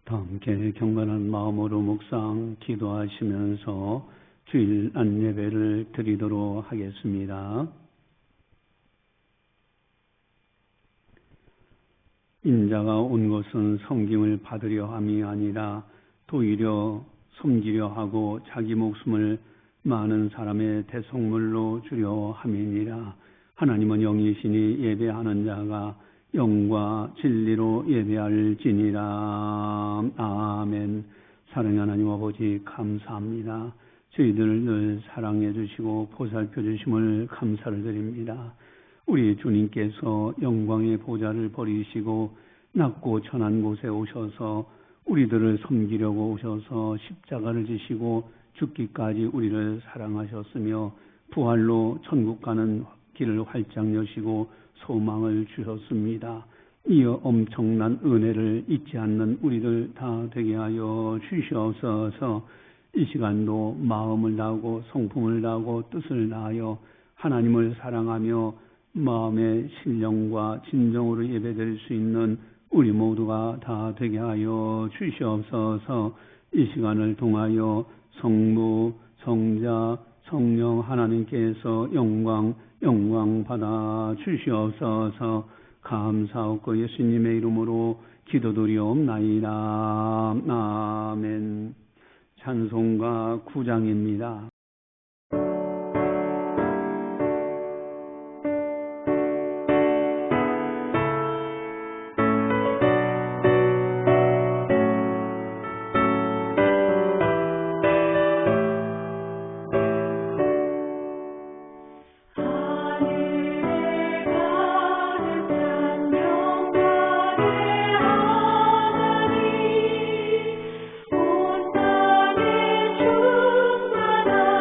다 함께 경건한 마음으로 묵상 기도하시면서 주일 안예배를 드리도록 하겠습니다. 인자가 온 것은 섬김을 받으려 함이 아니라 도리어 섬기려 하고 자기 목숨을 많은 사람의 대속물로 주려 함이니라. 하나님은 영이시니 예배하는 자가 영과 진리로 예배할지니라. 아멘. 사랑하는 하나님 아버지 감사합니다. 저희들을 늘 사랑해 주시고 보살펴 주심을 감사를 드립니다. 우리 주님께서 영광의 보좌를 버리시고 낮고 천한 곳에 오셔서 우리들을 섬기려고 오셔서 십자가를 지시고 죽기까지 우리를 사랑하셨으며 부활로 천국 가는 길을 활짝 여시고 소망을 주셨습니다. 이어 엄청난 은혜를 잊지 않는 우리들 다 되게 하여 주시옵소서. 이 시간도 마음을 다하고 성품을 다하고 뜻을 다하여 하나님을 사랑하며 마음의 신령과 진정으로 예배드릴 수 있는 우리 모두가 다 되게 하여 주시옵소서. 이 시간을 통하여 성부, 성자, 성령 하나님께서 영광 받아 주시옵소서. 감사하고 예수님의 이름으로 기도드리옵나이다. 아멘. 찬송가 9장입니다. 온 땅에 충만한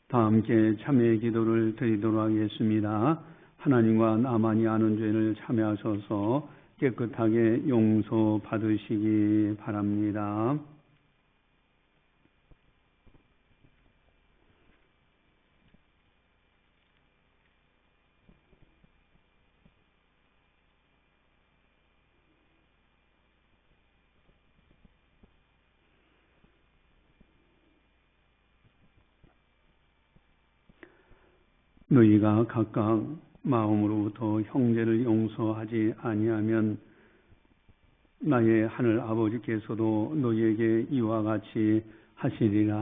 다 함께 참회 기도를 드리도록 하겠습니다. 하나님과 나만이 아는 죄를 참회하셔서 깨끗하게 용서받으시기 바랍니다. 너희가 각각 마음으로부터 형제를 용서하지 아니하면 나의 하늘 아버지께서도 너희에게 이와 같이 하시리라.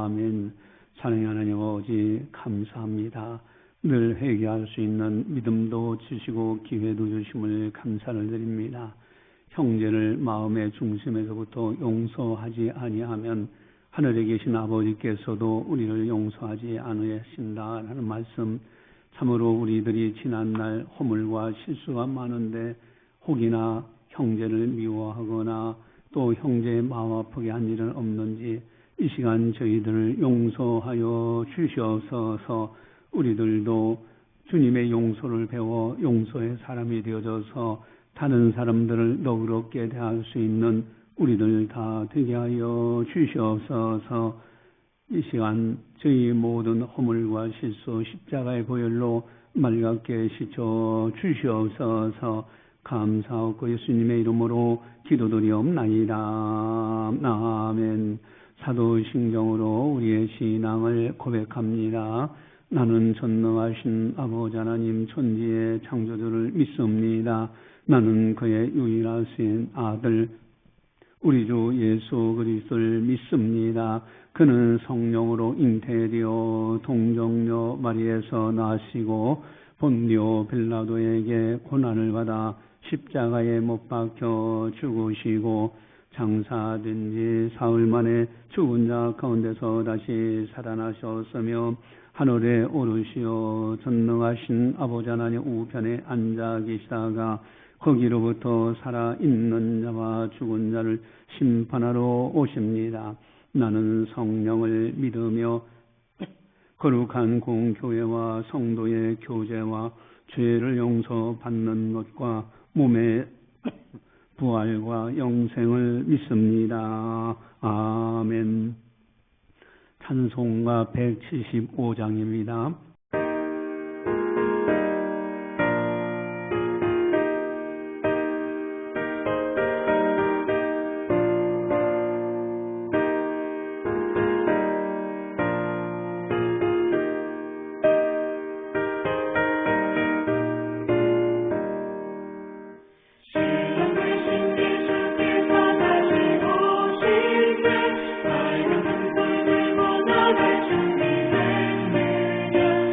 아멘. 사랑의 하나님 아버지 감사합니다. 늘 회개할 수 있는 믿음도 주시고 기회도 주심을 감사를 드립니다. 형제를 마음의 중심에서부터 용서하지 아니하면 하늘에 계신 아버지께서도 우리를 용서하지 않으신다라는 말씀, 참으로 우리들이 지난날 허물과 실수가 많은데 혹이나 형제를 미워하거나 또 형제의 마음 아프게 한 일은 없는지 이 시간 저희들을 용서하여 주시옵소서. 우리들도 주님의 용서를 배워 용서의 사람이 되어져서 다른 사람들을 너그럽게 대할 수 있는 우리들 다 되게 하여 주시옵소서. 이 시간 저희 모든 허물과 실수 십자가의 보혈로 맑게 씻어 주시옵소서. 감사하고 예수님의 이름으로 기도드리옵나이다. 아멘. 사도신경으로 우리의 신앙을 고백합니다. 나는 전능하신 아버지 하나님 천지의 창조주를 믿습니다. 나는 그의 유일하신 아들 우리 주 예수 그리스도를 믿습니다. 그는 성령으로 잉태되어 동정녀 마리에서 나시고 본디오 빌라도에게 고난을 받아 십자가에 못 박혀 죽으시고 장사된 지 사흘 만에 죽은 자 가운데서 다시 살아나셨으며 하늘에 오르시어 전능하신 아버지 하나님 우편에 앉아 계시다가 거기로부터 살아있는 자와 죽은 자를 심판하러 오십니다. 나는 성령을 믿으며 거룩한 공교회와 성도의 교제와 죄를 용서받는 것과 몸의 부활과 영생을 믿습니다. 아멘. 찬송가 175장입니다. 준비했네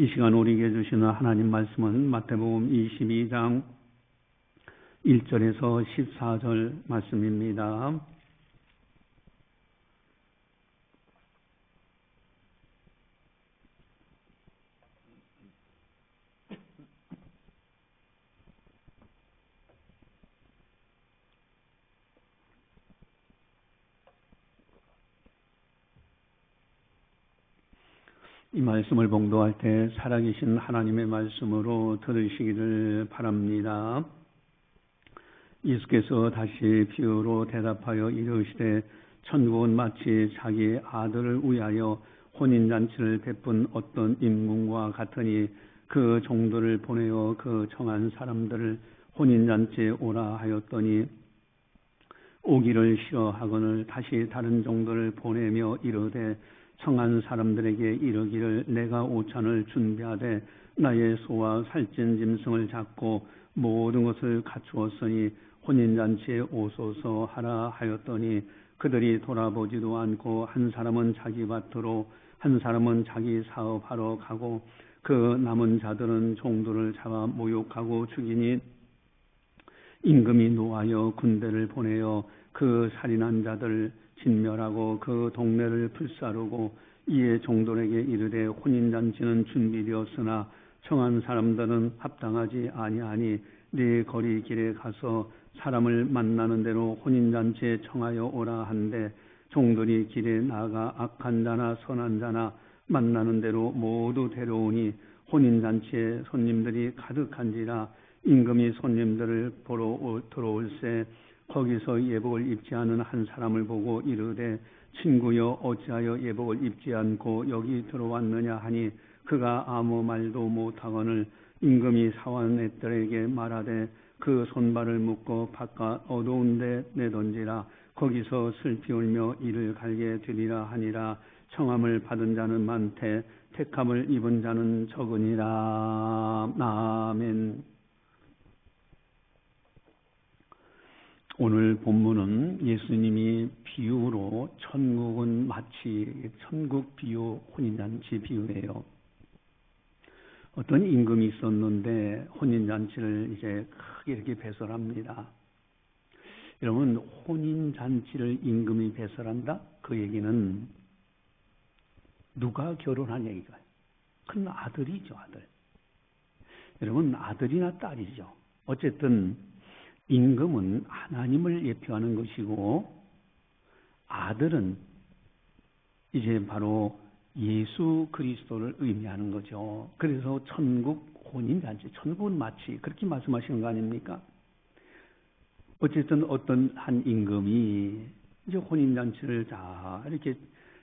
이 시간 우리에게 주시는 하나님 말씀은 마태복음 22장 1절에서 14절 말씀입니다. 이 말씀을 봉독할 때 살아계신 하나님의 말씀으로 들으시기를 바랍니다. 예수께서 다시 비유로 대답하여 이르시되 천국은 마치 자기 아들을 위하여 혼인잔치를 베푼 어떤 임금과 같으니 그 종들을 보내어 그 청한 사람들을 혼인잔치에 오라 하였더니 오기를 싫어하거늘 다시 다른 종들을 보내며 이르되 청한 사람들에게 이르기를 내가 오찬을 준비하되 나의 소와 살찐 짐승을 잡고 모든 것을 갖추었으니 혼인잔치에 오소서 하라 하였더니 그들이 돌아보지도 않고 한 사람은 자기 밭으로 한 사람은 자기 사업하러 가고 그 남은 자들은 종들을 잡아 모욕하고 죽이니 임금이 노하여 군대를 보내어 그 살인한 자들 진멸하고 그 동네를 불사르고 이에 종들에게 이르되 혼인잔치는 준비되었으나 청한 사람들은 합당하지 아니하니 네 거리 길에 가서 사람을 만나는 대로 혼인잔치에 청하여 오라 한데 종들이 길에 나가 악한 자나 선한 자나 만나는 대로 모두 데려오니 혼인잔치에 손님들이 가득한지라 임금이 손님들을 보러 들어올새 거기서 예복을 입지 않은 한 사람을 보고 이르되 친구여 어찌하여 예복을 입지 않고 여기 들어왔느냐 하니 그가 아무 말도 못하거늘 임금이 사환들에게 말하되 그 손발을 묶어 바깥 어두운 데 내던지라 거기서 슬피 울며 이를 갈게 되리라 하니라. 청함을 받은 자는 많되 택함을 입은 자는 적으니라. 아멘. 오늘 본문은 예수님이 비유로 천국은 마치 천국 비유, 혼인잔치 비유예요. 어떤 임금이 있었는데 혼인잔치를 이제 크게 이렇게 배설합니다. 여러분, 혼인잔치를 임금이 배설한다? 그 얘기는 누가 결혼한 얘기가요? 큰 아들이죠, 아들. 여러분, 아들이나 딸이죠. 어쨌든 임금은 하나님을 예표하는 것이고 아들은 이제 바로 예수 그리스도를 의미하는 거죠. 그래서 천국 혼인잔치, 천국은 마치 그렇게 말씀하시는 거 아닙니까? 어쨌든 어떤 한 임금이 이제 혼인잔치를 다 이렇게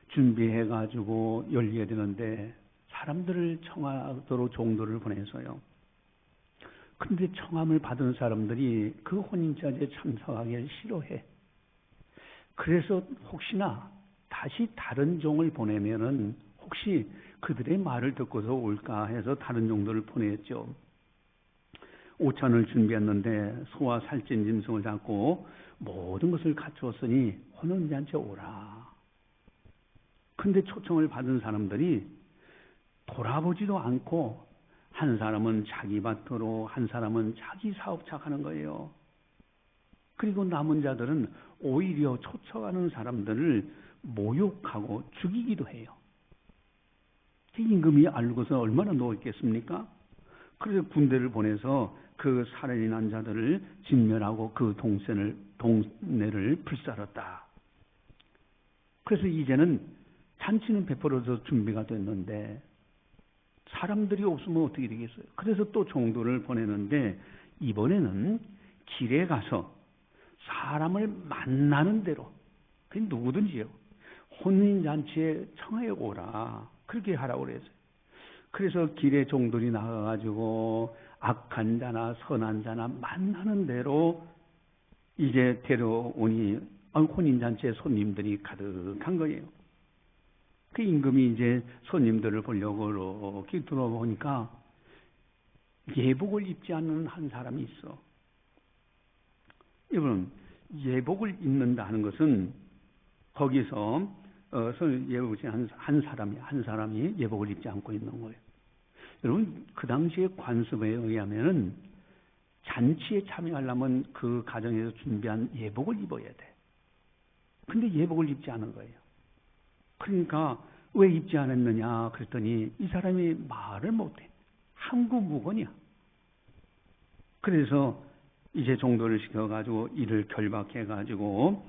준비해가지고 열려야 되는데 사람들을 청하도록 종들을 보내서요. 근데 청함을 받은 사람들이 그 혼인잔치에 참석하기를 싫어해. 그래서 혹시나 다시 다른 종을 보내면은 혹시 그들의 말을 듣고서 올까 해서 다른 종들을 보냈죠. 오찬을 준비했는데 소와 살찐 짐승을 잡고 모든 것을 갖추었으니 혼인잔치에 오라. 근데 초청을 받은 사람들이 돌아보지도 않고 한 사람은 자기 밭으로 한 사람은 자기 사업차 가는 거예요. 그리고 남은 자들은 오히려 초청하는 사람들을 모욕하고 죽이기도 해요. 임금이 알고서 얼마나 노했겠습니까? 그래서 군대를 보내서 그 살인한 자들을 진멸하고 그 동네를 불살랐다. 그래서 이제는 잔치는 베풀어서 준비가 됐는데 사람들이 없으면 어떻게 되겠어요? 그래서 또 종들을 보내는데 이번에는 길에 가서 사람을 만나는 대로 그게 누구든지요. 혼인잔치에 청하에 오라. 그렇게 하라고 그랬어요. 그래서 길에 종들이 나가가지고 악한 자나 선한 자나 만나는 대로 이제 데려오니 혼인잔치에 손님들이 가득한 거예요. 그 임금이 이제 손님들을 보려고 이렇게 들어보니까 예복을 입지 않는 한 사람이 있어. 여러분, 예복을 입는다 하는 것은 거기서 예복을 한 사람이 예복을 입지 않고 있는 거예요. 여러분, 그 당시의 관습에 의하면은 잔치에 참여하려면 그 가정에서 준비한 예복을 입어야 돼. 근데 예복을 입지 않은 거예요. 그러니까 왜 입지 않았느냐 그랬더니 이 사람이 말을 못해. 한구무건이야. 그래서 이제 종도를 시켜가지고 이를 결박해가지고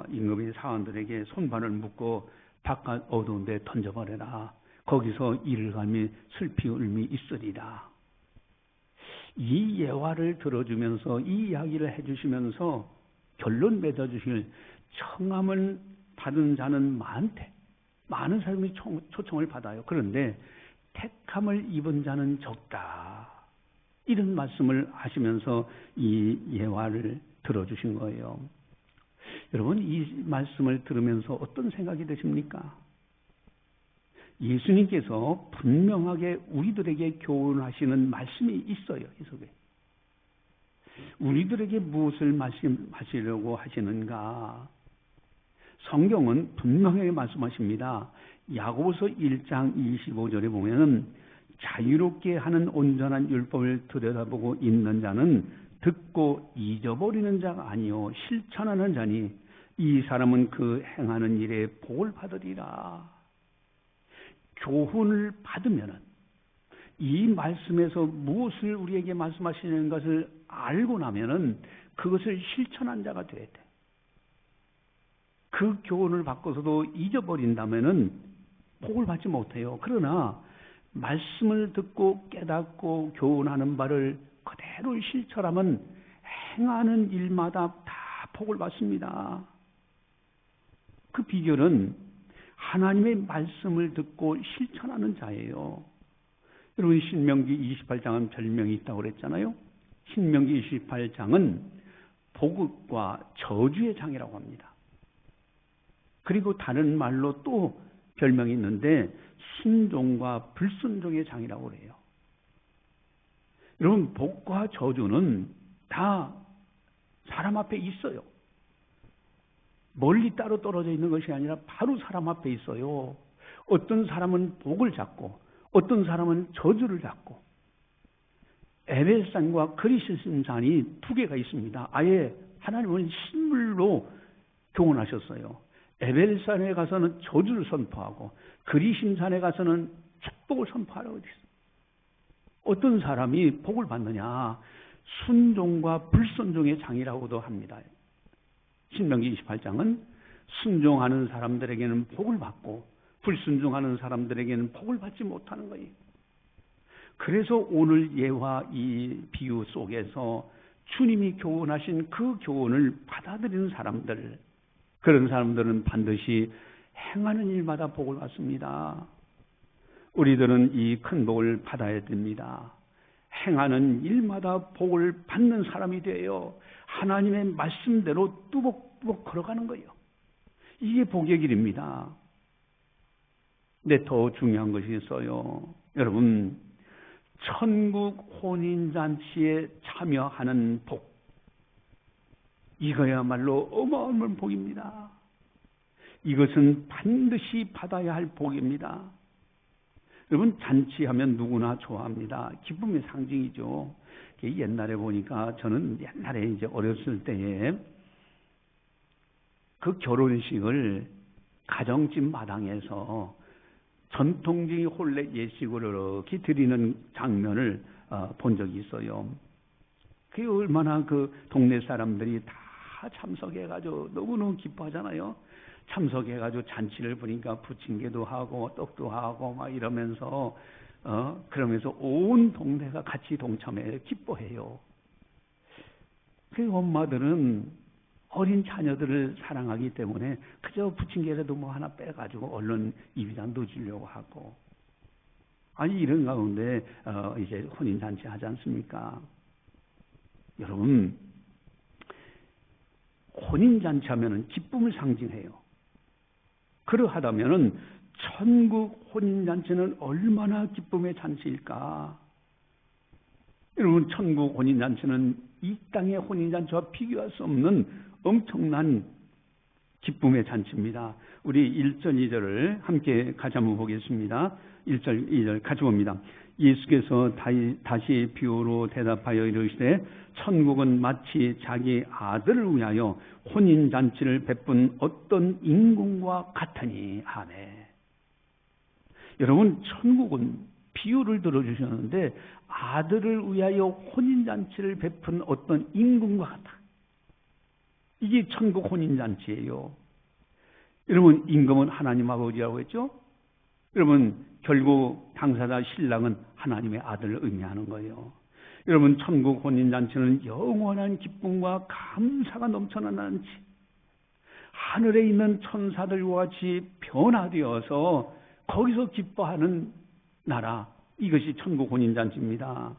임금의 사원들에게 손발을 묶고 바깥 어두운 데 던져버려라. 거기서 일감이 슬피 울미 있으리라. 이 예화를 들어주면서 이 이야기를 해주시면서 결론 맺어주실 청함을 받은 자는 많대. 많은 사람이 초청을 받아요. 그런데 택함을 입은 자는 적다. 이런 말씀을 하시면서 이 예화를 들어주신 거예요. 여러분, 이 말씀을 들으면서 어떤 생각이 드십니까? 예수님께서 분명하게 우리들에게 교훈하시는 말씀이 있어요. 이 속에. 우리들에게 무엇을 말씀하시려고 하시는가? 성경은 분명하게 말씀하십니다. 야고보서 1장 25절에 보면은 자유롭게 하는 온전한 율법을 들여다보고 있는 자는 듣고 잊어버리는 자가 아니요 실천하는 자니 이 사람은 그 행하는 일에 복을 받으리라. 교훈을 받으면은 이 말씀에서 무엇을 우리에게 말씀하시는 것을 알고 나면은 그것을 실천한 자가 돼야 돼. 그 교훈을 받고서도 잊어버린다면은 복을 받지 못해요. 그러나 말씀을 듣고 깨닫고 교훈하는 바를 그대로 실천하면 행하는 일마다 다 복을 받습니다. 그 비결은 하나님의 말씀을 듣고 실천하는 자예요. 여러분, 신명기 28장은 별명이 있다고 그랬잖아요. 신명기 28장은 복과 저주의 장이라고 합니다. 그리고 다른 말로 또 별명이 있는데 순종과 불순종의 장이라고 그래요. 여러분, 복과 저주는 다 사람 앞에 있어요. 멀리 따로 떨어져 있는 것이 아니라 바로 사람 앞에 있어요. 어떤 사람은 복을 잡고 어떤 사람은 저주를 잡고 에벨산과 그리시신산이 두 개가 있습니다. 아예 하나님은 신물로 교훈하셨어요. 에벨산에 가서는 저주를 선포하고 그리신산에 가서는 축복을 선포하라고 했어요. 어떤 사람이 복을 받느냐? 순종과 불순종의 장이라고도 합니다. 신명기 28장은 순종하는 사람들에게는 복을 받고 불순종하는 사람들에게는 복을 받지 못하는 거예요. 그래서 오늘 예화 이 비유 속에서 주님이 교훈하신 그 교훈을 받아들이는 사람들, 그런 사람들은 반드시 행하는 일마다 복을 받습니다. 우리들은 이 큰 복을 받아야 됩니다. 행하는 일마다 복을 받는 사람이 되어 하나님의 말씀대로 뚜벅뚜벅 걸어가는 거예요. 이게 복의 길입니다. 근데 더 중요한 것이 있어요. 여러분, 천국 혼인잔치에 참여하는 복, 이거야말로 어마어마한 복입니다. 이것은 반드시 받아야 할 복입니다. 여러분, 잔치하면 누구나 좋아합니다. 기쁨의 상징이죠. 옛날에 보니까 저는 옛날에 이제 어렸을 때에 그 결혼식을 가정집 마당에서 전통적인 혼례 예식으로 이렇게 드리는 장면을 본 적이 있어요. 그게 얼마나 그 동네 사람들이 다 참석해가지고 너무너무 기뻐하잖아요. 참석해가지고 잔치를 보니까 부침개도 하고 떡도 하고 막 이러면서 그러면서 온 동네가 같이 동참해 기뻐해요. 그 엄마들은 어린 자녀들을 사랑하기 때문에 그저 부침개라도 뭐 하나 빼가지고 얼른 입에다 넣어주려고 하고, 아니 이런 가운데 이제 혼인잔치 하지 않습니까? 여러분, 혼인잔치 하면은 기쁨을 상징해요. 그러하다면은 천국 혼인잔치는 얼마나 기쁨의 잔치일까? 여러분, 천국 혼인잔치는 이 땅의 혼인잔치와 비교할 수 없는 엄청난 기쁨의 잔치입니다. 우리 1절, 2절을 함께 같이 한번 보겠습니다. 1절, 2절 같이 봅니다. 예수께서 다시 비유로 대답하여 이르시되 천국은 마치 자기 아들을 위하여 혼인잔치를 베푼 어떤 임금과 같으니. 아멘. 여러분, 천국은 비유를 들어주셨는데 아들을 위하여 혼인잔치를 베푼 어떤 임금과 같다. 이게 천국 혼인잔치예요. 여러분, 임금은 하나님 아버지라고 했죠? 여러분, 결국 당사자 신랑은 하나님의 아들을 의미하는 거예요. 여러분, 천국 혼인잔치는 영원한 기쁨과 감사가 넘쳐나는 잔치. 하늘에 있는 천사들과 같이 변화되어서 거기서 기뻐하는 나라, 이것이 천국 혼인잔치입니다.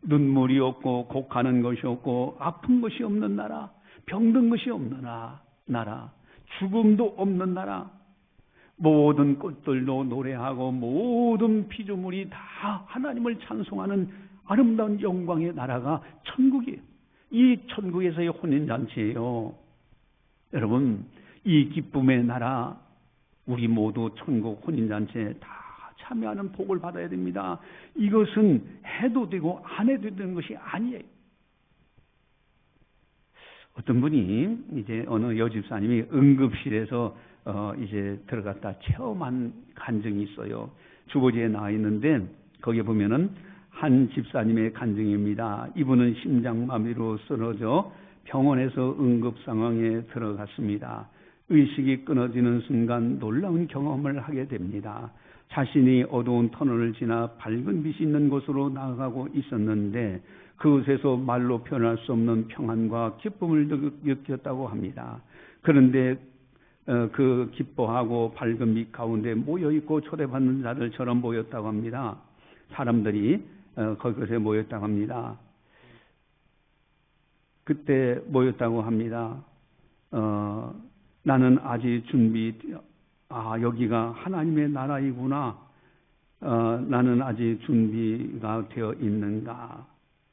눈물이 없고 곡하는 것이 없고 아픈 것이 없는 나라, 병든 것이 없는 나라, 죽음도 없는 나라, 모든 꽃들도 노래하고 모든 피조물이 다 하나님을 찬송하는 아름다운 영광의 나라가 천국이에요. 이 천국에서의 혼인잔치예요. 여러분, 이 기쁨의 나라, 우리 모두 천국 혼인잔치에 다 참여하는 복을 받아야 됩니다. 이것은 해도 되고 안 해도 되는 것이 아니에요. 어떤 분이 이제 어느 여집사님이 응급실에서 이제 들어갔다 체험한 간증이 있어요. 주보지에 나와 있는데 거기에 보면은 한 집사님의 간증입니다. 이분은 심장마비로 쓰러져 병원에서 응급 상황에 들어갔습니다. 의식이 끊어지는 순간 놀라운 경험을 하게 됩니다. 자신이 어두운 터널을 지나 밝은 빛이 있는 곳으로 나아가고 있었는데 그곳에서 말로 표현할 수 없는 평안과 기쁨을 느꼈다고 합니다. 그런데 그 기뻐하고 밝은 빛 가운데 모여있고 초대받는 자들처럼 모였다고 합니다. 사람들이 그곳에 모였다고 합니다. 그때 모였다고 합니다. 나는 아직 여기가 하나님의 나라이구나. 나는 아직 준비가 되어 있는가.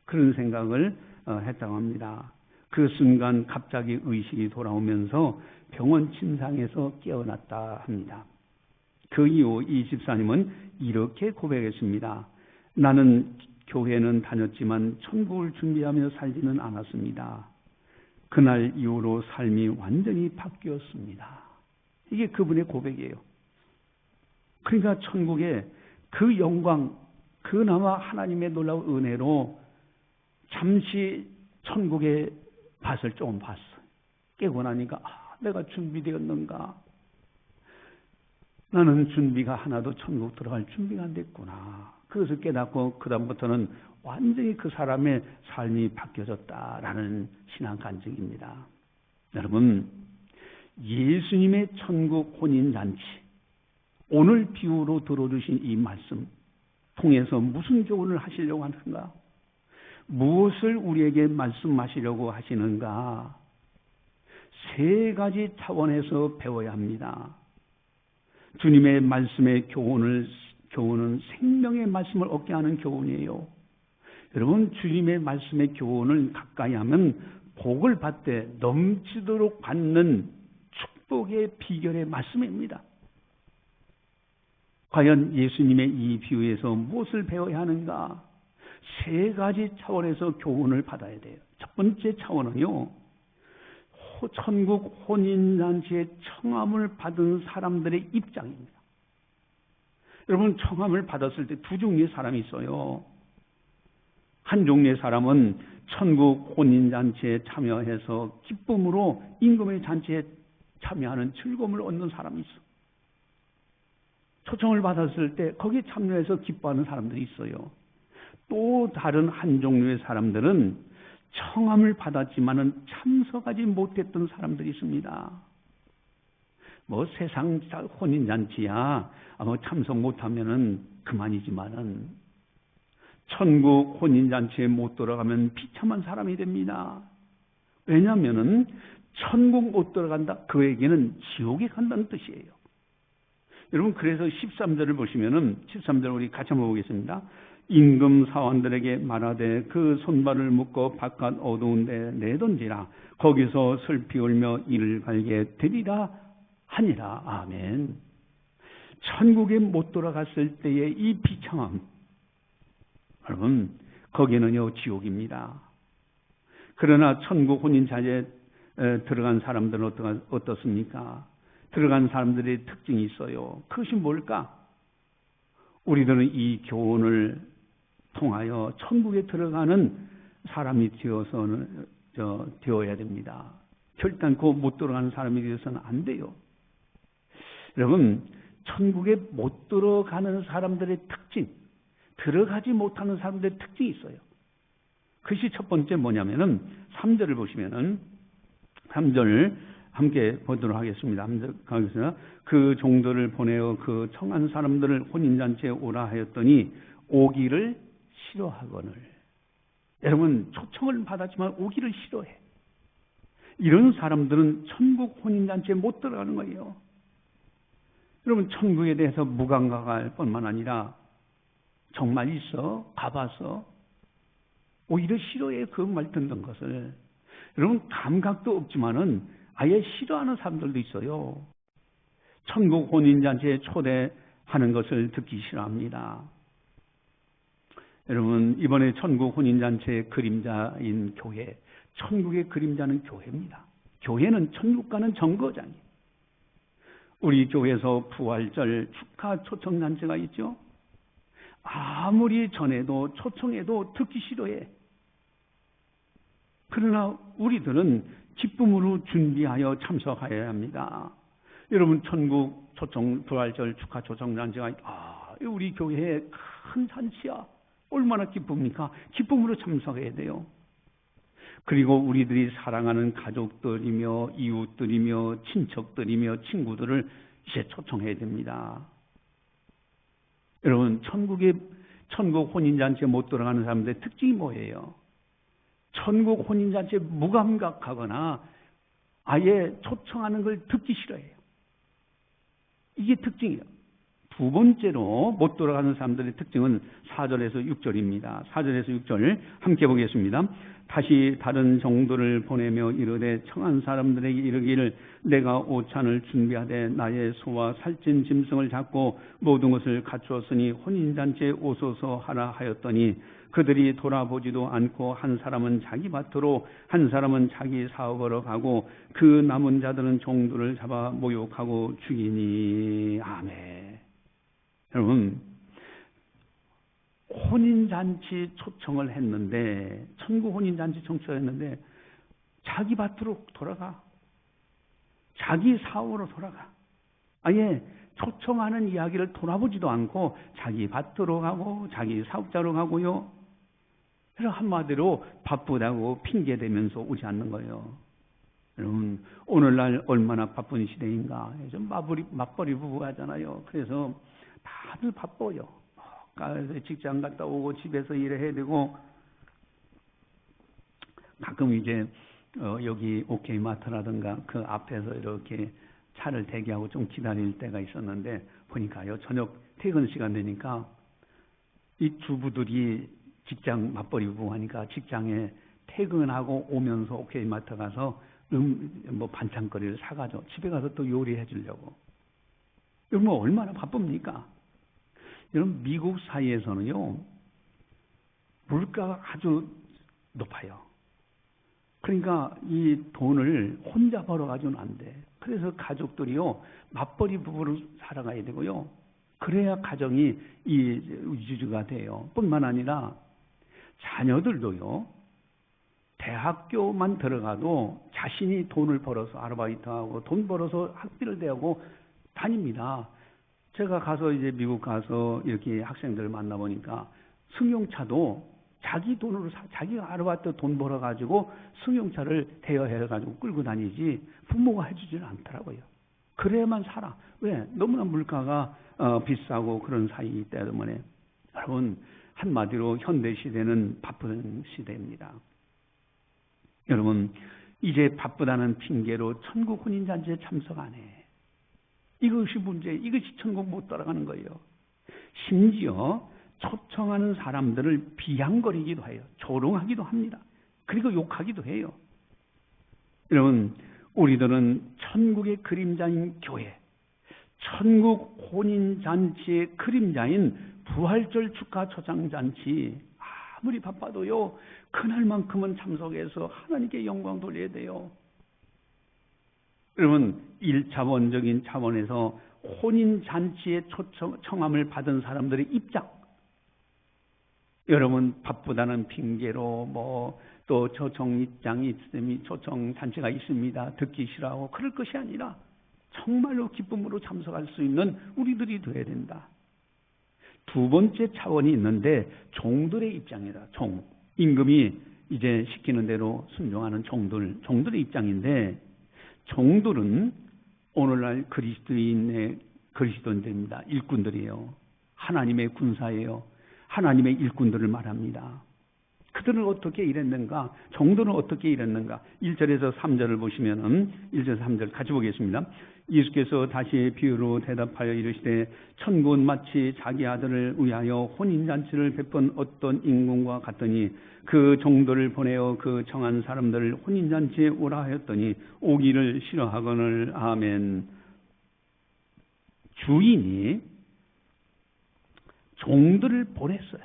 그런 생각을 했다고 합니다. 그 순간 갑자기 의식이 돌아오면서 병원 침상에서 깨어났다 합니다. 그 이후 이 집사님은 이렇게 고백했습니다. 나는 교회는 다녔지만 천국을 준비하며 살지는 않았습니다. 그날 이후로 삶이 완전히 바뀌었습니다. 이게 그분의 고백이에요. 그러니까 천국의 그 영광, 그나마 하나님의 놀라운 은혜로 잠시 천국의 밭을 조금 봤어요. 깨고 나니까 내가 준비되었는가? 나는 준비가 하나도 천국 들어갈 준비가 안 됐구나. 그것을 깨닫고 그 다음부터는 완전히 그 사람의 삶이 바뀌어졌다라는 신앙 간증입니다. 여러분, 예수님의 천국 혼인잔치, 오늘 비유로 들어주신 이 말씀 통해서 무슨 교훈을 하시려고 하는가? 무엇을 우리에게 말씀하시려고 하시는가? 세 가지 차원에서 배워야 합니다. 주님의 말씀의 교훈은 생명의 말씀을 얻게 하는 교훈이에요. 여러분, 주님의 말씀의 교훈을 가까이 하면 복을 받되 넘치도록 받는 축복의 비결의 말씀입니다. 과연 예수님의 이 비유에서 무엇을 배워야 하는가? 세 가지 차원에서 교훈을 받아야 돼요. 첫 번째 차원은요, 천국 혼인잔치의 청함을 받은 사람들의 입장입니다. 여러분, 청함을 받았을 때 두 종류의 사람이 있어요. 한 종류의 사람은 천국 혼인잔치에 참여해서 기쁨으로 임금의 잔치에 참여하는 즐거움을 얻는 사람이 있어. 초청을 받았을 때 거기에 참여해서 기뻐하는 사람들이 있어요. 또 다른 한 종류의 사람들은 청함을 받았지만은 참석하지 못했던 사람들이 있습니다. 세상 혼인잔치야 참석 못하면은 그만이지만은 천국 혼인잔치에 못 들어가면 비참한 사람이 됩니다. 왜냐하면은 천국 못 들어간다, 그에게는 지옥에 간다는 뜻이에요. 여러분, 그래서 13절을 보시면은 13절 우리 같이 한번 보겠습니다. 임금 사원들에게 말하되 그 손발을 묶어 바깥 어두운 데 내던지라. 거기서 슬피 울며 이를 갈게 되리라 하니라. 아멘. 천국에 못 돌아갔을 때의 이 비참함, 여러분, 거기는요 지옥입니다. 그러나 천국 혼인자리에 들어간 사람들은 어떻습니까? 들어간 사람들의 특징이 있어요. 그것이 뭘까? 우리들은 이 교훈을 통하여 천국에 들어가는 사람이 되어야 됩니다. 결단코 못 들어가는 사람이 되어서는 안 돼요. 여러분, 천국에 못 들어가는 사람들의 특징, 들어가지 못하는 사람들의 특징이 있어요. 그것이 첫 번째 뭐냐면은 3절을 보시면은 3절 함께 보도록 하겠습니다. 그 종들을 보내어 그 청한 사람들을 혼인잔치에 오라 하였더니 오기를 싫어하거늘. 여러분, 초청을 받았지만 오기를 싫어해. 이런 사람들은 천국 혼인잔치에 못 들어가는 거예요. 여러분, 천국에 대해서 무감각할 뿐만 아니라 정말 있어? 가봤어? 오히려 싫어해. 그 말 듣는 것을. 여러분, 감각도 없지만은 아예 싫어하는 사람들도 있어요. 천국 혼인잔치에 초대하는 것을 듣기 싫어합니다. 여러분, 이번에 천국 혼인잔치의 그림자인 교회, 천국의 그림자는 교회입니다. 교회는 천국과는 정거장이에요. 우리 교회에서 부활절 축하 초청잔치가 있죠. 아무리 전해도 초청해도 듣기 싫어해. 그러나 우리들은 기쁨으로 준비하여 참석하여야 합니다. 여러분, 천국 초청 부활절 축하 초청잔치가 우리 교회의 큰 잔치야. 얼마나 기쁩니까? 기쁨으로 참석해야 돼요. 그리고 우리들이 사랑하는 가족들이며 이웃들이며 친척들이며 친구들을 이제 초청해야 됩니다. 여러분, 천국 혼인잔치에 못 들어가는 사람들의 특징이 뭐예요? 천국 혼인잔치에 무감각하거나 아예 초청하는 걸 듣기 싫어해요. 이게 특징이에요. 두 번째로 못 돌아가는 사람들의 특징은 4절에서 6절입니다. 4절에서 6절 함께 보겠습니다. 다시 다른 종들을 보내며 이르되 청한 사람들에게 이르기를 내가 오찬을 준비하되 나의 소와 살찐 짐승을 잡고 모든 것을 갖추었으니 혼인잔치에 오소서 하라 하였더니 그들이 돌아보지도 않고 한 사람은 자기 밭으로 한 사람은 자기 사업으로 가고 그 남은 자들은 종들을 잡아 모욕하고 죽이니. 아멘. 여러분, 혼인잔치 초청을 했는데, 천국 혼인잔치 초청을 했는데 자기 밭으로 돌아가, 자기 사업으로 돌아가, 아예 초청하는 이야기를 돌아보지도 않고 자기 밭으로 가고 자기 사업자로 가고요. 그래서 한마디로 바쁘다고 핑계대면서 오지 않는 거예요. 여러분, 오늘날 얼마나 바쁜 시대인가. 요즘 맞벌이 부부 하잖아요. 그래서 다들 바빠요. 직장 갔다 오고 집에서 일해야 되고, 가끔 이제 여기 OK 마트라든가 그 앞에서 이렇게 차를 대기하고 좀 기다릴 때가 있었는데 보니까요, 저녁 퇴근 시간 되니까 이 주부들이 직장 맞벌이 부부 하니까 직장에 퇴근하고 오면서 OK 마트 가서 반찬거리를 사가지고 집에 가서 또 요리해 주려고. 여러분, 얼마나 바쁩니까? 여러분, 미국 사이에서는요, 물가가 아주 높아요. 그러니까 이 돈을 혼자 벌어가지고는 안 돼. 그래서 가족들이요, 맞벌이 부부로 살아가야 되고요. 그래야 가정이 유지가 돼요. 뿐만 아니라 자녀들도요, 대학교만 들어가도 자신이 돈을 벌어서 아르바이트하고 돈 벌어서 학비를 대고 다닙니다. 제가 가서 이제 미국 가서 이렇게 학생들을 만나보니까 승용차도 자기 돈으로 자기가 아르바이트 돈 벌어가지고 승용차를 대여해가지고 끌고 다니지 부모가 해주지는 않더라고요. 그래야만 살아. 왜? 너무나 물가가 비싸고 그런 사이이기 때문에. 여러분, 한마디로 현대시대는 바쁜 시대입니다. 여러분, 이제 바쁘다는 핑계로 천국 혼인잔치에 참석 안 해. 이것이 문제, 이것이 천국 못 따라가는 거예요. 심지어 초청하는 사람들을 비양거리기도 해요. 조롱하기도 합니다. 그리고 욕하기도 해요. 여러분, 우리들은 천국의 그림자인 교회, 천국 혼인잔치의 그림자인 부활절 축하 초장잔치, 아무리 바빠도요, 그날만큼은 참석해서 하나님께 영광 돌려야 돼요. 여러분, 1차원적인 차원에서 혼인잔치의 청함을 받은 사람들의 입장, 여러분 바쁘다는 핑계로 또 초청 입장이 초청 잔치가 있습니다, 듣기 싫어하고 그럴 것이 아니라 정말로 기쁨으로 참석할 수 있는 우리들이 되어야 된다. 두 번째 차원이 있는데 종들의 입장이다. 임금이 이제 시키는 대로 순종하는 종들의 입장인데, 종들은 오늘날 그리스도인들입니다. 일꾼들이에요. 하나님의 군사예요. 하나님의 일꾼들을 말합니다. 그들은 어떻게 일했는가? 종들은 어떻게 일했는가? 1절에서 3절을 보시면은 1절 3절 같이 보겠습니다. 예수께서 다시 비유로 대답하여 이르시되 천국은 마치 자기 아들을 위하여 혼인잔치를 베푼 어떤 임금과 같더니 그 종들을 보내어 그 청한 사람들을 혼인잔치에 오라 하였더니 오기를 싫어하거늘. 아멘. 주인이 종들을 보냈어요.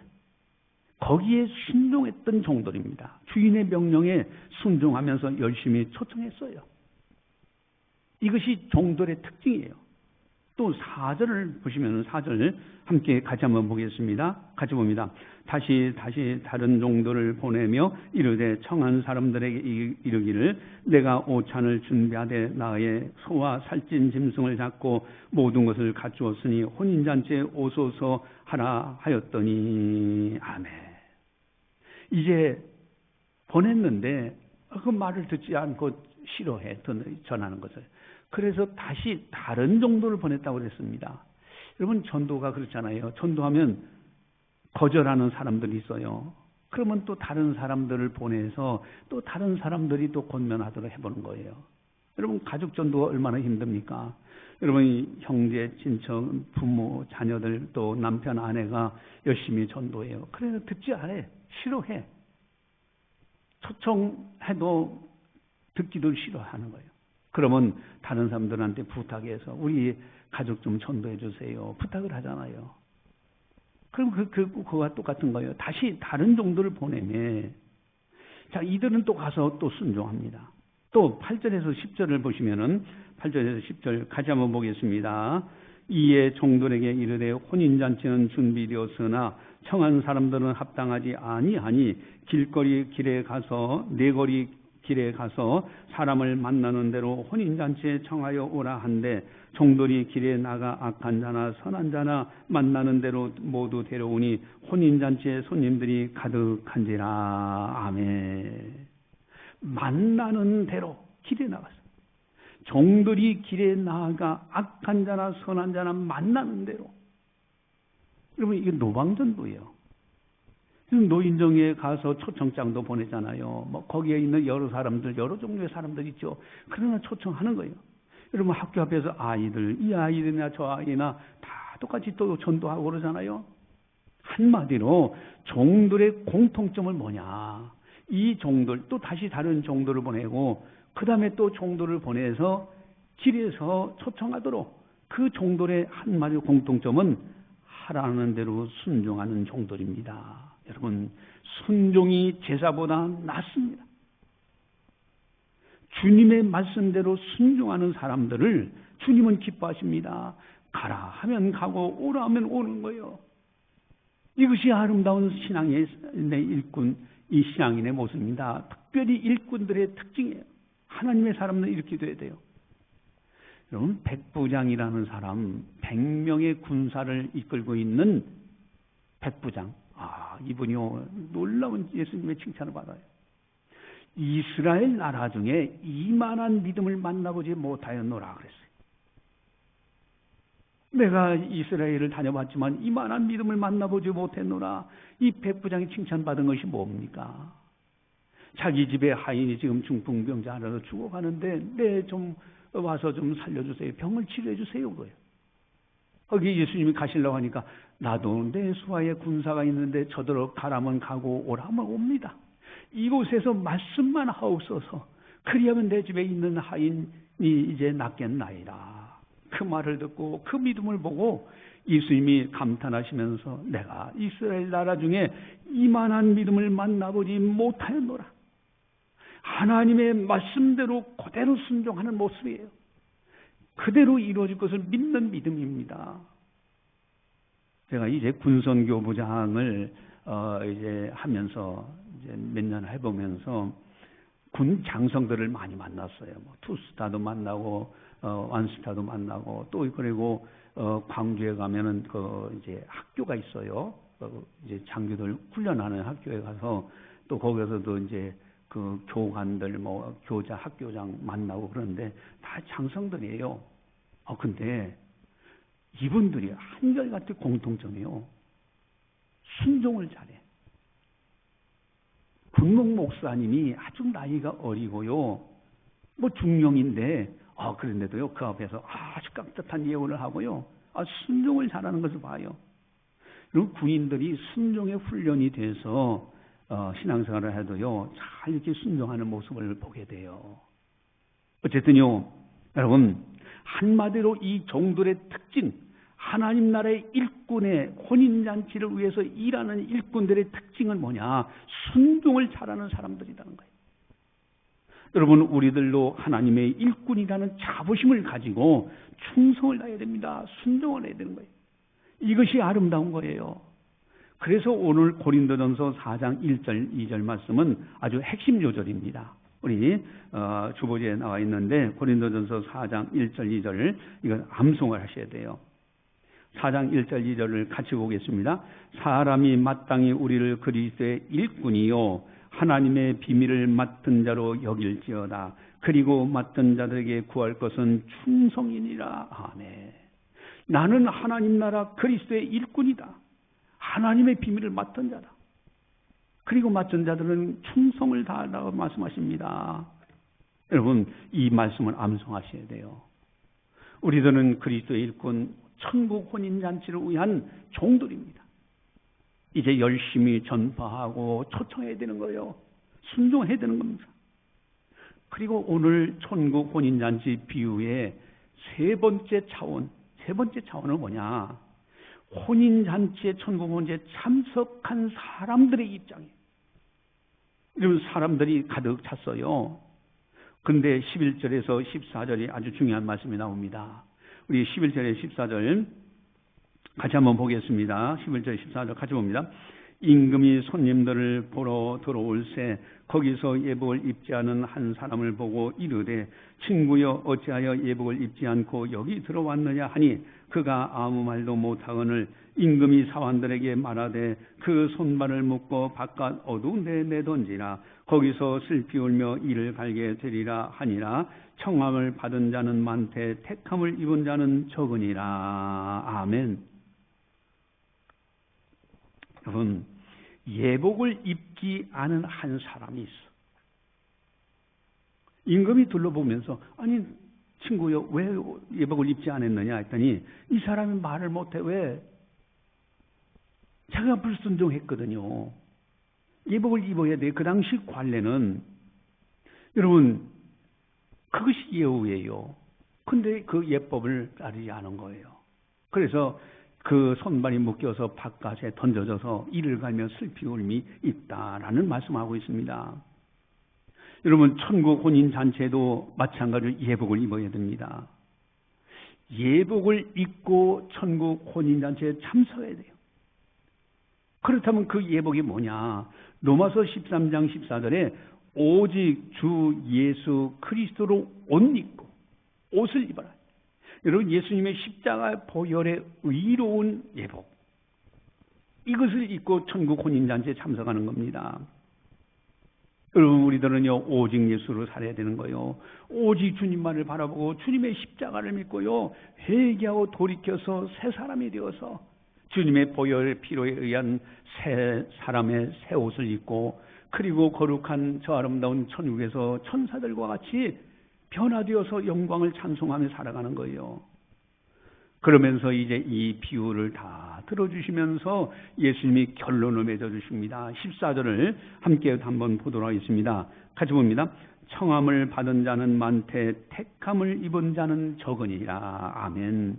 거기에 순종했던 종들입니다. 주인의 명령에 순종하면서 열심히 초청했어요. 이것이 종들의 특징이에요. 또 4절을 보시면 4절 함께 같이 한번 보겠습니다. 같이 봅니다. 다시 다른 종들을 보내며 이르되 청한 사람들에게 이르기를 내가 오찬을 준비하되 나의 소와 살찐 짐승을 잡고 모든 것을 갖추었으니 혼인잔치에 오소서 하라 하였더니. 아멘. 이제 보냈는데 그 말을 듣지 않고 싫어해 전하는 것을. 그래서 다시 다른 종들을 보냈다고 그랬습니다. 여러분, 전도가 그렇잖아요. 전도하면 거절하는 사람들이 있어요. 그러면 또 다른 사람들을 보내서 또 다른 사람들이 또 권면하도록 해보는 거예요. 여러분, 가족 전도가 얼마나 힘듭니까? 여러분, 형제, 친척, 부모, 자녀들, 또 남편, 아내가 열심히 전도해요. 그래서 듣지 않아. 싫어해. 초청해도 듣기도 싫어하는 거예요. 그러면 다른 사람들한테 부탁해서 우리 가족 좀 전도해 주세요, 부탁을 하잖아요. 그럼 그거와 똑같은 거예요. 다시 다른 종들을 보내매. 자, 이들은 또 가서 또 순종합니다. 또 8절에서 10절을 보시면은 8절에서 10절 같이 한번 보겠습니다. 이에 종들에게 이르되 혼인잔치는 준비되었으나 청한 사람들은 합당하지 아니하니 길에 가서 길에 가서 사람을 만나는 대로 혼인잔치에 청하여 오라 한데 종들이 길에 나가 악한 자나 선한 자나 만나는 대로 모두 데려오니 혼인잔치에 손님들이 가득한지라. 아멘. 만나는 대로 길에 나갔어. 종들이 길에 나아가 악한 자나 선한 자나 만나는 대로. 여러분, 이게 노방전도예요. 노인정에 가서 초청장도 보내잖아요. 거기에 있는 여러 사람들, 여러 종류의 사람들 있죠. 그러나 초청하는 거예요. 여러분, 학교 앞에서 이 아이들이나 저 아이나 다 똑같이 또 전도하고 그러잖아요. 한마디로 종들의 공통점은 뭐냐? 이 종들, 또 다시 다른 종들을 보내고 그 다음에 또 종들을 보내서 길에서 초청하도록, 그 종들의 한마디 공통점은 하라는 대로 순종하는 종들입니다. 여러분, 순종이 제사보다 낫습니다. 주님의 말씀대로 순종하는 사람들을 주님은 기뻐하십니다. 가라 하면 가고 오라 하면 오는 거예요. 이것이 아름다운 신앙의 일꾼, 이 신앙인의 모습입니다. 특별히 일꾼들의 특징이에요. 하나님의 사람은 이렇게 돼야 돼요. 여러분, 백부장이라는 사람, 100명의 군사를 이끌고 있는 백부장. 이분이요, 놀라운 예수님의 칭찬을 받아요. 이스라엘 나라 중에 이만한 믿음을 만나보지 못하였노라 그랬어요. 내가 이스라엘을 다녀봤지만 이만한 믿음을 만나보지 못했노라. 이 백부장이 칭찬받은 것이 뭡니까? 자기 집에 하인이 지금 중풍병자 하나로 죽어가는데 좀 와서 좀 살려주세요, 병을 치료해 주세요, 그거예요. 거기 예수님이 가시려고 하니까 나도 내 수하에 군사가 있는데 저더러 가라면 가고 오라면 옵니다. 이곳에서 말씀만 하옵소서. 그리하면 내 집에 있는 하인이 이제 낫겠나이다. 그 말을 듣고 그 믿음을 보고 예수님이 감탄하시면서 내가 이스라엘 나라 중에 이만한 믿음을 만나보지 못하였노라. 하나님의 말씀대로 그대로 순종하는 모습이에요. 그대로 이루어질 것을 믿는 믿음입니다. 제가 이제 군선교부장을 이제 하면서 이제 몇 년 해보면서 군 장성들을 많이 만났어요. 뭐 투스타도 만나고 완스타도 만나고 또 그리고 광주에 가면은 이제 학교가 있어요. 이제 장교들 훈련하는 학교에 가서 또 거기서도 이제 그 교관들 뭐 교자 학교장 만나고 그러는데 다 장성들이에요. 근데 이분들이 한결같은 공통점이요. 순종을 잘해. 군목 목사님이 아주 나이가 어리고요. 뭐 중령인데 그런데도요 그 앞에서 아주 깍듯한 예언을 하고요. 순종을 잘하는 것을 봐요. 그리고 군인들이 순종의 훈련이 돼서 신앙생활을 해도요 잘 이렇게 순종하는 모습을 보게 돼요. 어쨌든요 여러분 한마디로 이 종들의 특징, 하나님 나라의 일꾼의 혼인잔치를 위해서 일하는 일꾼들의 특징은 뭐냐? 순종을 잘하는 사람들이라는 거예요. 여러분 우리들도 하나님의 일꾼이라는 자부심을 가지고 충성을 다해야 됩니다. 순종을 해야 되는 거예요. 이것이 아름다운 거예요. 그래서 오늘 고린도전서 4장 1절 2절 말씀은 아주 핵심 요절입니다. 우리 주보지에 나와 있는데 고린도전서 4장 1절 2절을 이건 암송을 하셔야 돼요. 4장 1절 2절을 같이 보겠습니다. 사람이 마땅히 우리를 그리스도의 일꾼이요 하나님의 비밀을 맡은 자로 여길지어다. 그리고 맡은 자들에게 구할 것은 충성이니라. 아멘. 나는 하나님 나라 그리스도의 일꾼이다. 하나님의 비밀을 맡은 자다. 그리고 맡은 자들은 충성을 다하라고 말씀하십니다. 여러분 이 말씀을 암송하셔야 돼요. 우리들은 그리스도의 일꾼 천국 혼인잔치를 위한 종들입니다. 이제 열심히 전파하고 초청해야 되는 거예요. 순종해야 되는 겁니다. 그리고 오늘 천국 혼인잔치 비유의 세 번째 차원은 뭐냐? 혼인잔치에 천국 혼인에 참석한 사람들의 입장이에요. 이런 사람들이 가득 찼어요. 근데 11절에서 14절이 아주 중요한 말씀이 나옵니다. 우리 11절에 14절 같이 한번 보겠습니다. 11절 14절 같이 봅니다. 임금이 손님들을 보러 들어올새 거기서 예복을 입지 않은 한 사람을 보고 이르되 친구여 어찌하여 예복을 입지 않고 여기 들어왔느냐 하니 그가 아무 말도 못하거늘 임금이 사환들에게 말하되 그 손발을 묶고 바깥 어두운 데 내던지라. 거기서 슬피 울며 이를 갈게 되리라 하니라. 청함을 받은 자는 많되 택함을 입은 자는 적으니라. 아멘. 여러분 예복을 입지 않은 한 사람이 있어. 임금이 둘러보면서 아니 친구여 왜 예복을 입지 않았느냐 했더니 이 사람이 말을 못해. 왜? 자기가 불순종했거든요. 예복을 입어야 돼. 그 당시 관례는 여러분 그것이 예우예요. 근데 그 예법을 따르지 않은 거예요. 그래서 그 손발이 묶여서 바깥에 던져져서 이를 갈며 슬피 울음이 있다라는 말씀하고 있습니다. 여러분 천국 혼인잔치에도 마찬가지로 예복을 입어야 됩니다. 예복을 입고 천국 혼인잔치에 참석해야 돼요. 그렇다면 그 예복이 뭐냐? 로마서 13장 14절에 오직 주 예수 그리스도로 옷 입고 옷을 입어라. 여러분 예수님의 십자가 보혈의 의로운 예복 이것을 입고 천국 혼인잔치에 참석하는 겁니다. 여러분 우리들은요 오직 예수로 살아야 되는 거예요. 오직 주님만을 바라보고 주님의 십자가를 믿고요 회개하고 돌이켜서 새 사람이 되어서 주님의 보혈의 피로에 의한 새 사람의 새 옷을 입고 그리고 거룩한 저 아름다운 천국에서 천사들과 같이 변화되어서 영광을 찬송하며 살아가는 거예요. 그러면서 이제 이 비유를 다 들어주시면서 예수님이 결론을 맺어주십니다. 14절을 함께 한번 보도록 하겠습니다. 같이 봅니다. 청함을 받은 자는 많되 택함을 입은 자는 적으니라. 아멘.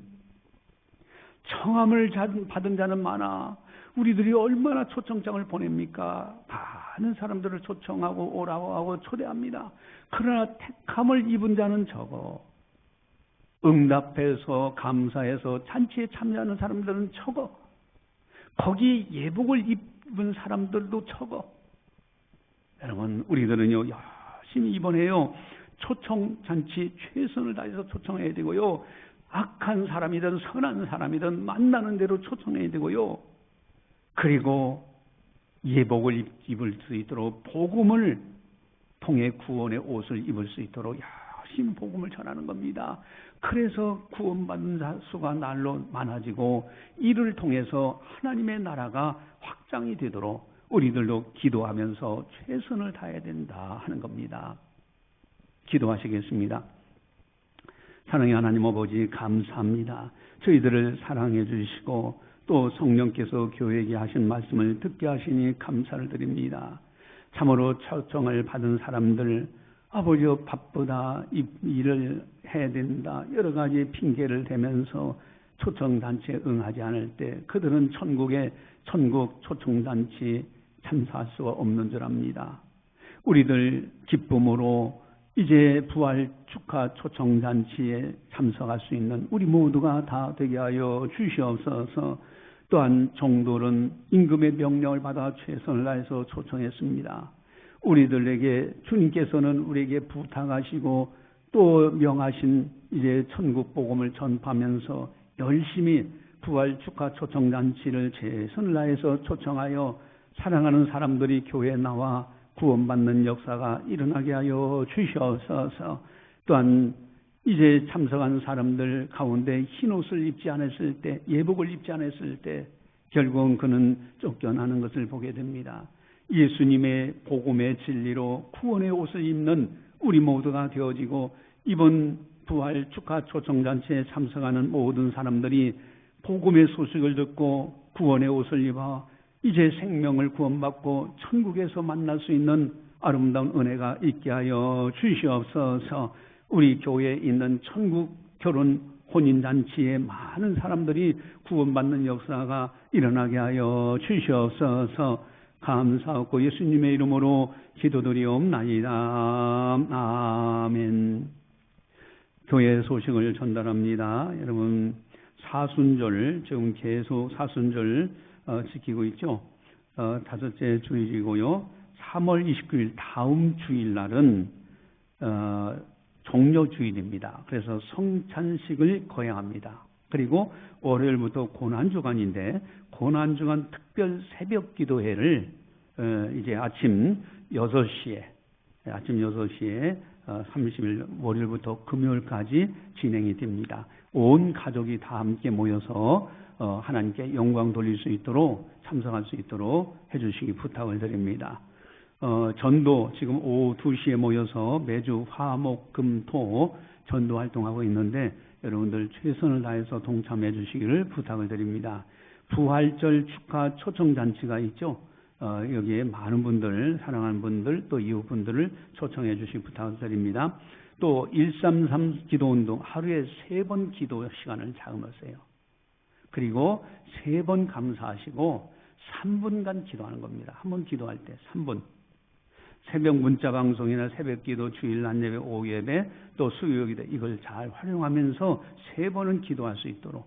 청함을 받은 자는 많아. 우리들이 얼마나 초청장을 보냅니까? 많은 사람들을 초청하고 오라고 하고 초대합니다. 그러나 택함을 입은 자는 적어. 응답해서 감사해서 잔치에 참여하는 사람들은 적어. 거기 예복을 입은 사람들도 적어. 여러분, 우리들은요 열심히 이번에요 초청 잔치 최선을 다해서 초청해야 되고요, 악한 사람이든 선한 사람이든 만나는 대로 초청해야 되고요, 그리고 예복을 입을 수 있도록 복음을 통해 구원의 옷을 입을 수 있도록 열심히 복음을 전하는 겁니다. 그래서 구원받는 수가 날로 많아지고 이를 통해서 하나님의 나라가 확장이 되도록 우리들도 기도하면서 최선을 다해야 된다 하는 겁니다. 기도하시겠습니다. 사랑의 하나님 아버지, 감사합니다. 저희들을 사랑해 주시고 또 성령께서 교회에게 하신 말씀을 듣게 하시니 감사를 드립니다. 참으로 초청을 받은 사람들, 아버지여 바쁘다, 일을 해야 된다, 여러 가지 핑계를 대면서 초청단체에 응하지 않을 때 그들은 천국 초청단체에 참석할 수가 없는 줄 압니다. 우리들 기쁨으로 이제 부활 축하 초청잔치에 참석할 수 있는 우리 모두가 다 되게 하여 주시옵소서. 또한 종들은 임금의 명령을 받아 최선을 다해서 초청했습니다. 우리들에게 주님께서는 우리에게 부탁하시고 또 명하신 이제 천국 복음을 전파하면서 열심히 부활 축하 초청잔치를 최선을 다해서 초청하여 사랑하는 사람들이 교회에 나와 구원받는 역사가 일어나게 하여 주시옵소서. 또한 이제 참석한 사람들 가운데 흰옷을 입지 않았을 때, 예복을 입지 않았을 때 결국은 그는 쫓겨나는 것을 보게 됩니다. 예수님의 복음의 진리로 구원의 옷을 입는 우리 모두가 되어지고 이번 부활 축하 초청잔치에 참석하는 모든 사람들이 복음의 소식을 듣고 구원의 옷을 입어 이제 생명을 구원받고 천국에서 만날 수 있는 아름다운 은혜가 있게 하여 주시옵소서. 우리 교회에 있는 천국 결혼 혼인잔치에 많은 사람들이 구원받는 역사가 일어나게 하여 주시옵소서. 감사하고 예수님의 이름으로 기도드리옵나이다. 아멘. 교회 소식을 전달합니다. 여러분, 사순절, 지금 계속 사순절 지키고 있죠. 다섯째 주일이고요. 3월 29일 다음 주일날은 종료주일입니다. 그래서 성찬식을 거행합니다. 그리고 월요일부터 고난주간인데 고난주간 특별 새벽 기도회를 이제 아침 6시에 30일 월요일부터 금요일까지 진행이 됩니다. 온 가족이 다 함께 모여서 하나님께 영광 돌릴 수 있도록 참석할 수 있도록 해주시기 부탁을 드립니다. 전도 지금 오후 2시에 모여서 매주 화, 목, 금, 토 전도 활동하고 있는데 여러분들 최선을 다해서 동참해 주시기를 부탁을 드립니다. 부활절 축하 초청잔치가 있죠. 여기에 많은 분들, 사랑하는 분들, 또 이웃분들을 초청해 주시기 부탁을 드립니다. 또 133 기도운동 하루에 3번 기도 시간을 잡으세요. 그리고 3번 감사하시고 3분간 기도하는 겁니다. 한 번 기도할 때 3분. 새벽 문자 방송이나 새벽 기도, 주일 낮 예배, 오후 예배, 또 수요 기도 이걸 잘 활용하면서 3번은 기도할 수 있도록.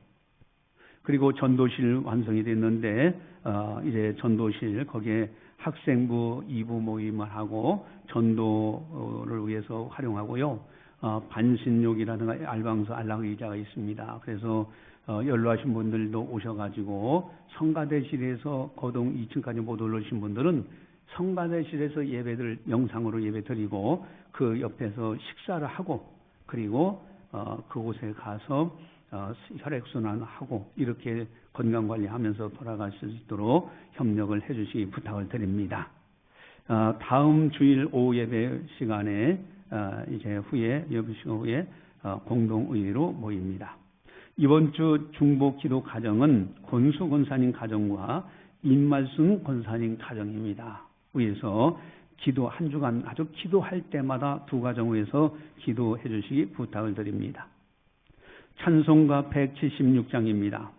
그리고 전도실 완성이 됐는데 이제 전도실 거기에 학생부 2부 모임을 하고 전도를 위해서 활용하고요. 반신욕이라든가 알방서 안락의자가 있습니다. 그래서 연로하신 분들도 오셔가지고 성가대실에서 거동 2층까지 못 올라오신 분들은 성가대실에서 예배들 영상으로 예배 드리고 그 옆에서 식사를 하고 그리고 그곳에 가서 혈액순환하고 이렇게 건강관리하면서 돌아갈 수 있도록 협력을 해주시기 부탁을 드립니다. 다음 주일 오후 예배 시간에 이제 후에 예배 시간 후에 공동의의로 모입니다. 이번 주 중보 기도 가정은 권수 권사님 가정과 임말순 권사님 가정입니다. 위에서 기도 한 주간 아주 기도할 때마다 두 가정 위해서 기도해 주시기 부탁을 드립니다. 찬송가 176장입니다.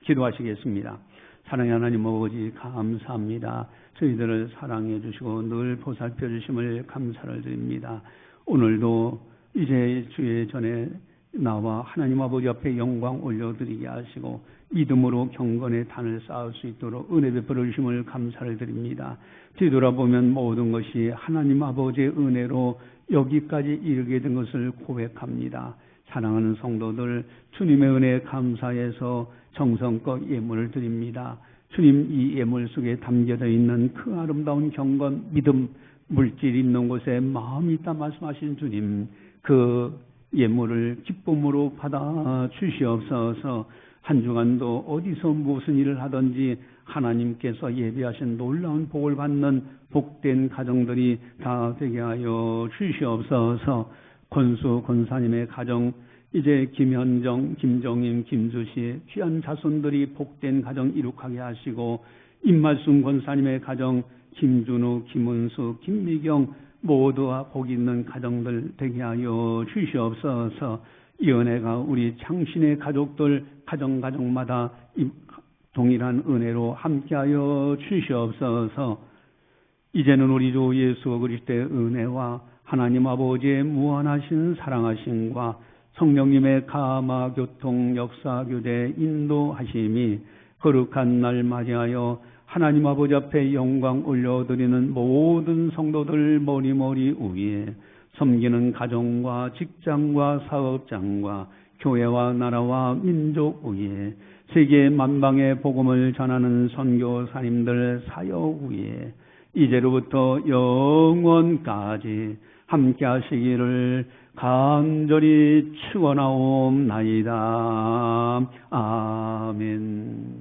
기도하시겠습니다. 사랑의 하나님 아버지 감사합니다. 저희들을 사랑해 주시고 늘 보살펴 주심을 감사를 드립니다. 오늘도 이제 주의 전에 나와 하나님 아버지 앞에 영광 올려드리게 하시고 믿음으로 경건의 단을 쌓을 수 있도록 은혜 베풀어 주심을 감사를 드립니다. 뒤돌아보면 모든 것이 하나님 아버지의 은혜로 여기까지 이르게 된 것을 고백합니다. 사랑하는 성도들, 주님의 은혜에 감사해서 정성껏 예물을 드립니다. 주님, 이 예물 속에 담겨져 있는 그 아름다운 경건, 믿음, 물질 있는 곳에 마음이 있다 말씀하신 주님, 그 예물을 기쁨으로 받아 주시옵소서. 한 주간도 어디서 무슨 일을 하든지 하나님께서 예비하신 놀라운 복을 받는 복된 가정들이 다 되게 하여 주시옵소서. 권수 권사님의 가정, 이제 김현정, 김정임, 김주시 귀한 자손들이 복된 가정 이룩하게 하시고, 임말순 권사님의 가정, 김준우, 김은수, 김미경 모두와 복 있는 가정들 되게 하여 주시옵소서. 이 은혜가 우리 창신의 가족들 가정마다 동일한 은혜로 함께하여 주시옵소서. 이제는 우리 주 예수 그리스도의 은혜와 하나님 아버지의 무한하신 사랑하심과 성령님의 가마 교통 역사 교대 인도하심이 거룩한 날 맞이하여 하나님 아버지 앞에 영광 올려드리는 모든 성도들 머리머리 위에 섬기는 가정과 직장과 사업장과 교회와 나라와 민족 위에 세계 만방의 복음을 전하는 선교사님들 사역 위에 이제로부터 영원까지 함께 하시기를 간절히 축원하옵나이다. 아멘.